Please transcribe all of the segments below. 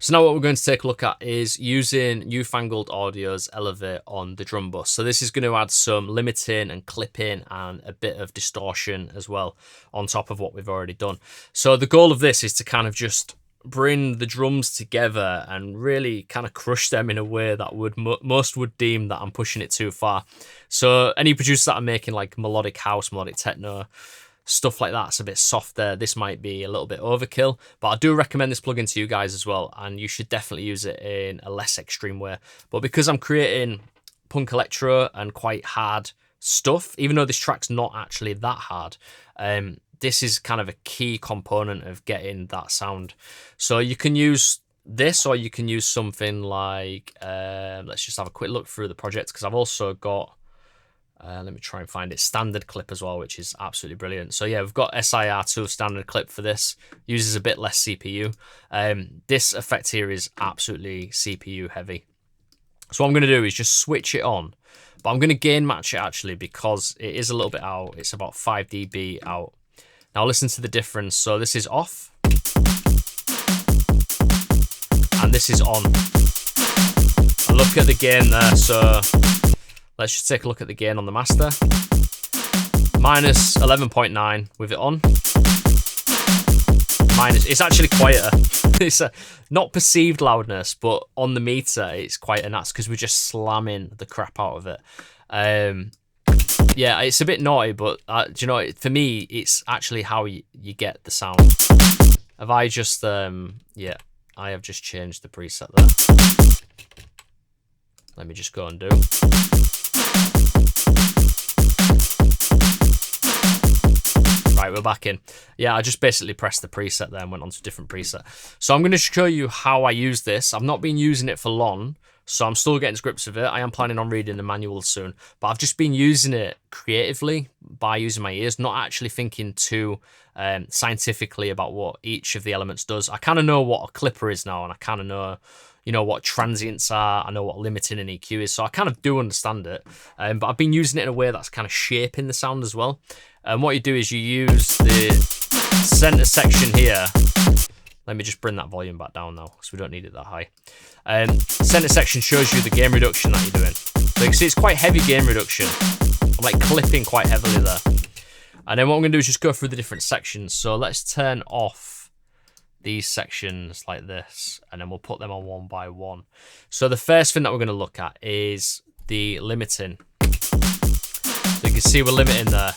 So now what we're going to take a look at is using new Fangled Audio's Elevate on the drum bus. So this is going to add some limiting and clipping and a bit of distortion as well on top of what we've already done. So the goal of this is to kind of just bring the drums together and really kind of crush them in a way that would most would deem that I'm pushing it too far. So any producers that are making like melodic house, melodic techno, stuff like that's a bit softer, this might be a little bit overkill, but I do recommend this plugin to you guys as well, and you should definitely use it in a less extreme way. But because I'm creating punk electro and quite hard stuff, even though this track's not actually that hard, this is kind of a key component of getting that sound. So you can use this, or you can use something like, let's just have a quick look through the project, because I've also got, let me try and find it, standard clip as well, which is absolutely brilliant. So yeah, we've got SIR2 standard clip for this, uses a bit less CPU. This effect here is absolutely CPU heavy. So what I'm going to do is just switch it on, but I'm going to gain match it actually, because it is a little bit out. It's about 5 dB out. Now listen to the difference. So this is off, and this is on. And look at the gain there. So let's just take a look at the gain on the master. Minus 11.9 with it on. It's actually quieter. It's a not perceived loudness, but on the meter it's quieter, and that's because we're just slamming the crap out of it. Yeah, it's a bit naughty, but do you know, for me, it's actually how you get the sound. Have I just, yeah, I have just changed the preset there. Let me just go and do. Right, we're back in. Yeah, I just basically pressed the preset there and went on to a different preset. So I'm going to show you how I use this. I've not been using it for long, so I'm still getting to grips with it. I am planning on reading the manual soon, but I've just been using it creatively by using my ears, not actually thinking too scientifically about what each of the elements does. I kind of know what a clipper is now, and I kind of know, you know, what transients are. I know what limiting and EQ is, so I kind of do understand it. But I've been using it in a way that's kind of shaping the sound as well. And what you do is you use the center section here. Let me just bring that volume back down now, because we don't need it that high. Center section shows you the gain reduction that you're doing. So you can see it's quite heavy gain reduction. I'm like clipping quite heavily there. And then what I'm going to do is just go through the different sections. So let's turn off these sections like this, and then we'll put them on one by one. So the first thing that we're going to look at is the limiting. So you can see we're limiting there.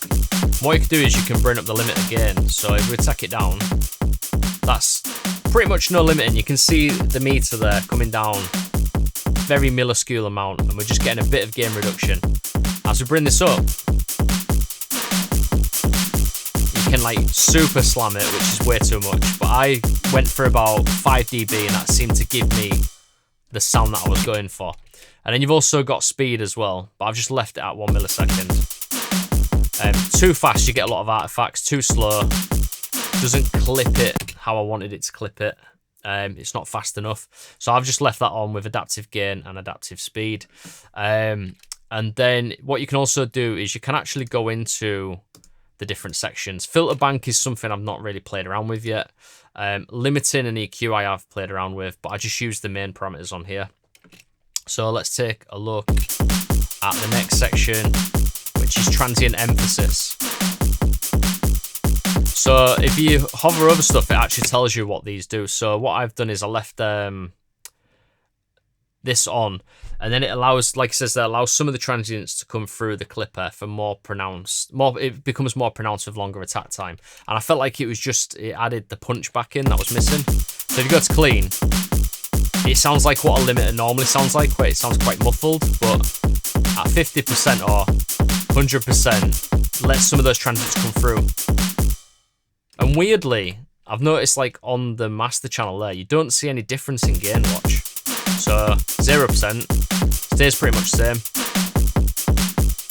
What you can do is you can bring up the limit again. So if we take it down, that's pretty much no limiting. You can see the meter there coming down, very minuscule amount, and we're just getting a bit of gain reduction. As we bring this up, you can like super slam it, which is way too much, but I went for about 5 dB, and that seemed to give me the sound that I was going for. And then you've also got speed as well, but I've just left it at 1 millisecond. Too fast, you get a lot of artifacts. Too slow, doesn't clip it how I wanted it to clip it. It's not fast enough. So I've just left that on with adaptive gain and adaptive speed. And then what you can also do is you can actually go into the different sections. Filter bank is something I've not really played around with yet. Limiting and EQ I have played around with, but I just use the main parameters on here. So let's take a look at the next section, which is transient emphasis. So if you hover over stuff, it actually tells you what these do. So what I've done is I left this on, and then it allows, like it says there, allows some of the transients to come through the clipper for more pronounced, it becomes more pronounced with longer attack time. And I felt like it added the punch back in that was missing. So if you go to clean, it sounds like what a limiter normally sounds like, where it sounds quite muffled, but at 50% or 100%, let some of those transients come through. And weirdly, I've noticed like on the master channel there, you don't see any difference in gain, watch. So 0% stays pretty much the same.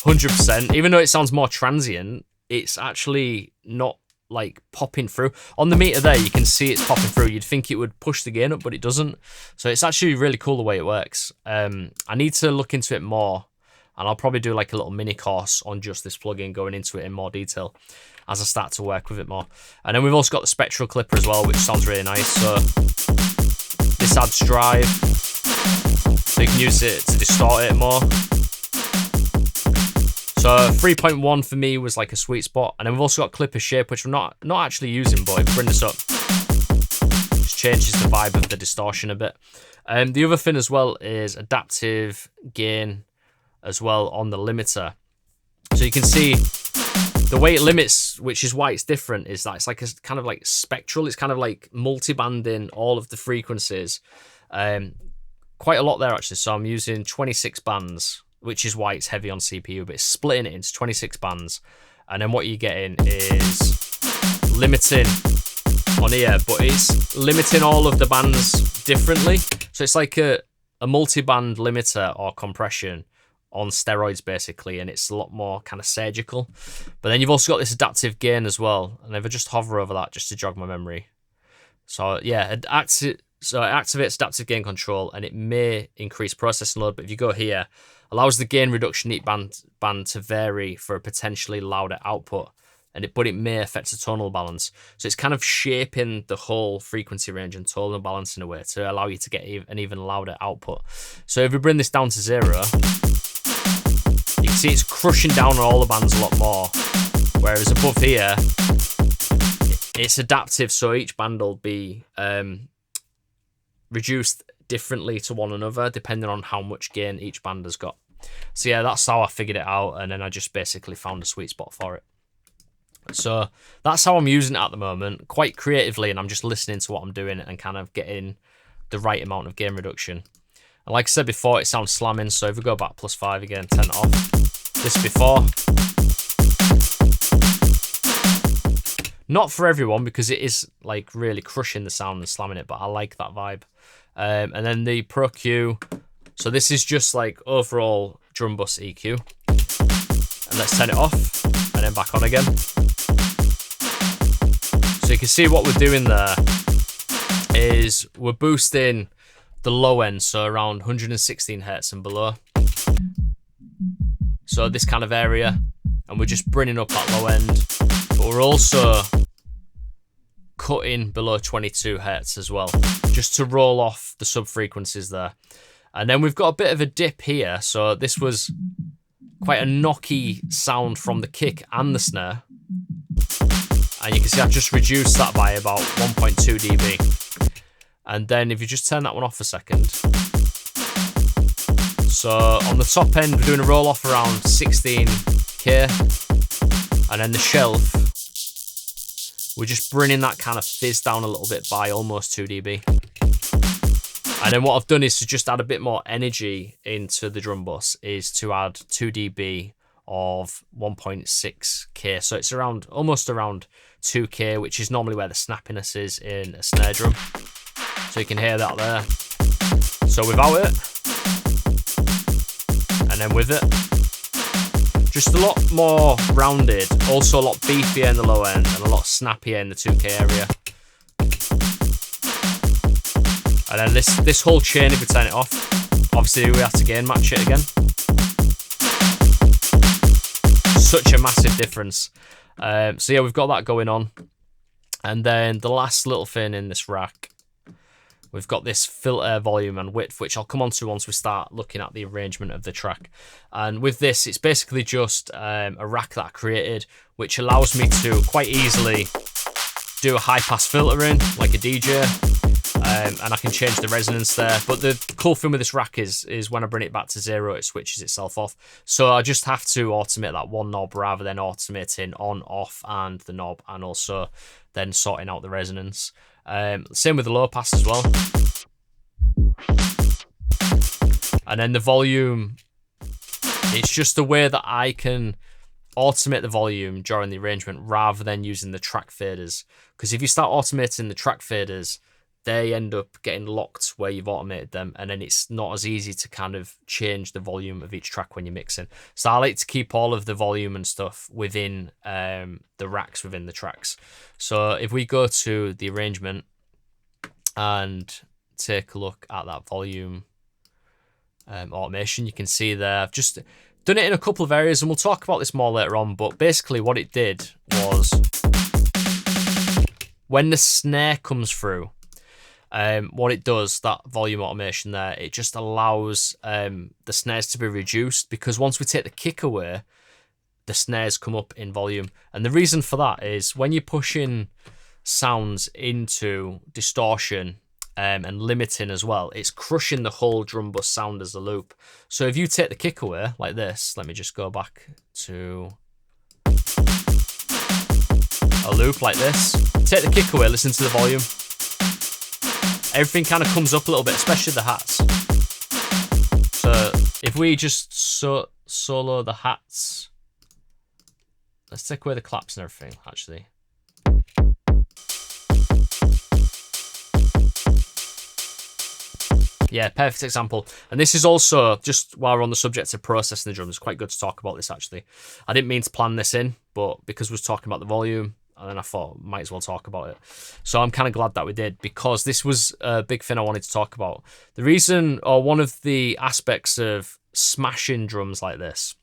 100%, even though it sounds more transient, it's actually not like popping through. On the meter there, you can see it's popping through. You'd think it would push the gain up, but it doesn't. So it's actually really cool the way it works. I need to look into it more, and I'll probably do like a little mini course on just this plugin, going into it in more detail as I start to work with it more. And then we've also got the spectral clipper as well, which sounds really nice. So this This adds drive, so you can use it to distort it more. So 3.1 for me was like a sweet spot. And then we've also got clipper shape, which we're not actually using, but if we bring this up, just changes the vibe of the distortion a bit. The other thing as well is adaptive gain as well on the limiter. So you can see the way it limits, which is why it's different, is that it's like a kind of like spectral. It's kind of like multi-banding all of the frequencies. Quite a lot there actually. So I'm using 26 bands, which is why it's heavy on CPU, but it's splitting it into 26 bands. And then what you're getting is limiting on here, but it's limiting all of the bands differently. So it's like a multi-band limiter or compression on steroids basically, and it's a lot more kind of surgical. But then you've also got this adaptive gain as well, and if I just hover over that just to jog my memory. So yeah, it activates adaptive gain control, and it may increase processing load, but if you go here, allows the gain reduction each band to vary for a potentially louder output, but it may affect the tonal balance. So it's kind of shaping the whole frequency range and tonal balance in a way to allow you to get an even louder output. So if we bring this down to 0, you can see it's crushing down on all the bands a lot more, whereas above here, it's adaptive, so each band will be reduced differently to one another depending on how much gain each band has got. So yeah, that's how I figured it out, and then I just basically found a sweet spot for it. So that's how I'm using it at the moment, quite creatively, and I'm just listening to what I'm doing and kind of getting the right amount of gain reduction. And like I said before, it sounds slamming, so if we go back +5 again, turn it off. This before. Not for everyone, because it is like really crushing the sound and slamming it, but I like that vibe. And then the Pro Q. So this is just like overall drum bus EQ. And let's turn it off and then back on again. So you can see what we're doing there is we're boosting the low end, so around 116 hertz and below. So this kind of area, and we're just bringing up that low end, but we're also cutting below 22 hertz as well, just to roll off the sub frequencies there. And then we've got a bit of a dip here, so this was quite a knocky sound from the kick and the snare, and you can see I've just reduced that by about 1.2 dB. And then if you just turn that one off a second, so on the top end we're doing a roll off around 16k, and then the shelf we're just bringing that kind of fizz down a little bit by almost 2 dB. And then what I've done is to just add a bit more energy into the drum bus, is to add 2 dB of 1.6k, so it's around almost around 2k, which is normally where the snappiness is in a snare drum. So you can hear that there. So without it, and then with it, just a lot more rounded, also a lot beefier in the low end and a lot snappier in the 2k area. And then this whole chain, if we turn it off, obviously we have to gain match it again. Such a massive difference. So yeah, we've got that going on. And then the last little thing in this rack, we've got this filter volume and width, which I'll come on to once we start looking at the arrangement of the track. And with this, it's basically just a rack that I created, which allows me to quite easily do a high pass filter in, like a DJ, and I can change the resonance there. But the cool thing with this rack is when I bring it back to 0, it switches itself off. So I just have to automate that one knob rather than automating on, off, and the knob, and also then sorting out the resonance. Same with the low pass as well. And then the volume, it's just a way that I can automate the volume during the arrangement rather than using the track faders. Because if you start automating the track faders, they end up getting locked where you've automated them, and then it's not as easy to kind of change the volume of each track when you're mixing. So I like to keep all of the volume and stuff within the racks within the tracks. So if we go to the arrangement and take a look at that volume automation, you can see there I've just done it in a couple of areas, and we'll talk about this more later on, but basically what it did was when the snare comes through, what it does, that volume automation there, it just allows the snares to be reduced, because once we take the kick away, the snares come up in volume. And the reason for that is when you're pushing sounds into distortion and limiting as well, it's crushing the whole drum bus sound as a loop. So if you take the kick away like this, let me just go back to a loop like this, take the kick away, listen to the volume, everything kind of comes up a little bit, especially the hats. So if we just solo the hats, let's take away the claps and everything, actually. Yeah, perfect example. And this is also, just while we're on the subject of processing the drums, it's quite good to talk about this, actually. I didn't mean to plan this in, but because we was talking about the volume, and then I thought might as well talk about it. So I'm kind of glad that we did, because this was a big thing I wanted to talk about. The reason, or one of the aspects of smashing drums like this,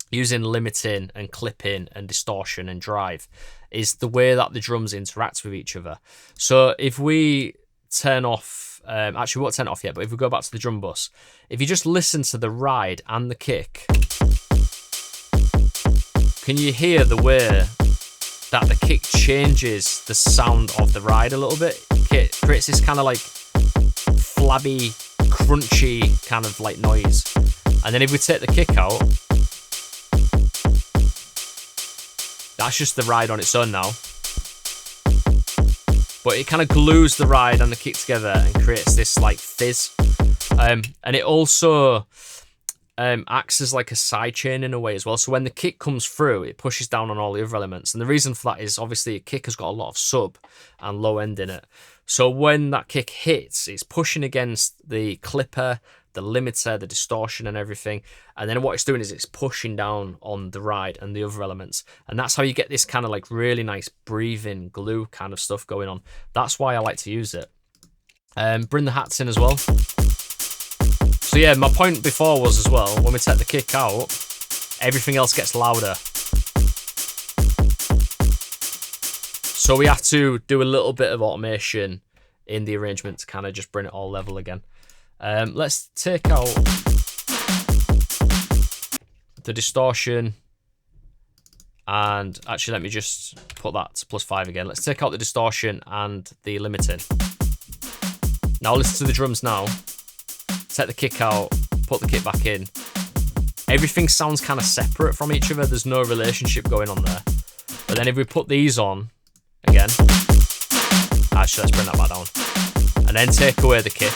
using limiting and clipping and distortion and drive, is the way that the drums interact with each other. So if we turn off, actually we won't turn it off yet, but if we go back to the drum bus, if you just listen to the ride and the kick, can you hear the way that the kick changes the sound of the ride a little bit? It creates this kind of like flabby, crunchy kind of like noise. And then if we take the kick out, that's just the ride on its own now. But it kind of glues the ride and the kick together and creates this like fizz. And it also acts as like a sidechain in a way as well. So when the kick comes through, it pushes down on all the other elements. And the reason for that is obviously a kick has got a lot of sub and low end in it. So when that kick hits, it's pushing against the clipper, the limiter, the distortion and everything. And then what it's doing is it's pushing down on the ride and the other elements. And that's how you get this kind of like really nice breathing glue kind of stuff going on. That's why I like to use it. Bring the hats in as well. So yeah, my point before was as well, when we take the kick out, everything else gets louder. So we have to do a little bit of automation in the arrangement to kind of just bring it all level again. Let's take out the distortion, and actually let me just put that to +5 again. Let's take out the distortion and the limiting. Now listen to the drums now. Take the kick out, put the kick back in. Everything sounds kind of separate from each other. There's no relationship going on there. But then if we put these on again, actually let's bring that back down, and then take away the kick,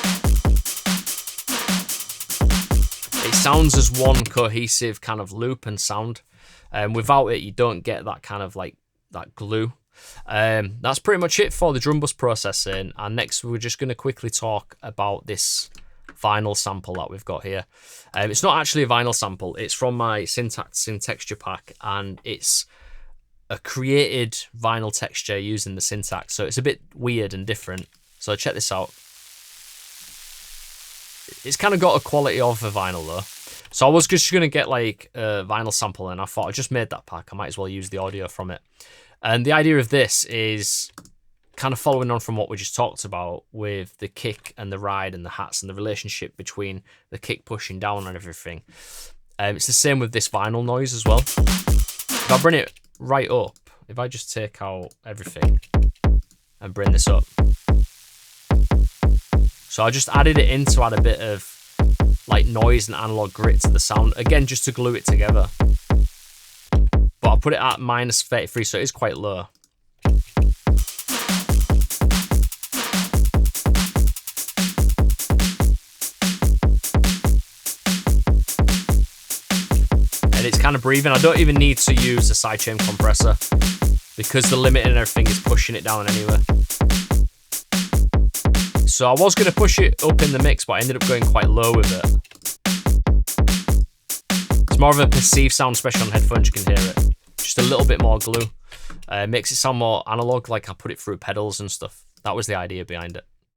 it sounds as one cohesive kind of loop and sound. Without it, you don't get that kind of like that glue. That's pretty much it for the drum bus processing. And next we're just going to quickly talk about this vinyl sample that we've got here. It's not actually a vinyl sample, it's from my Syntax in texture pack, and it's a created vinyl texture using the Syntax, so it's a bit weird and different. So check this out. It's kind of got a quality of a vinyl though. So I was just going to get like a vinyl sample, and I thought I just made that pack, I might as well use the audio from it. And the idea of this is kind of following on from what we just talked about with the kick and the ride and the hats and the relationship between the kick pushing down and everything. It's the same with this vinyl noise as well. If I bring it right up, if I just take out everything and bring this up. So I just added it in to add a bit of like noise and analog grit to the sound. Again, just to glue it together. But I'll put it at -33, so it is quite low. And it's kind of breathing. I don't even need to use a sidechain compressor because the limit and everything is pushing it down anyway. So I was going to push it up in the mix, but I ended up going quite low with it. It's more of a perceived sound, especially on headphones, you can hear it. Just a little bit more glue. Makes it sound more analog, like I put it through pedals and stuff. That was the idea behind it.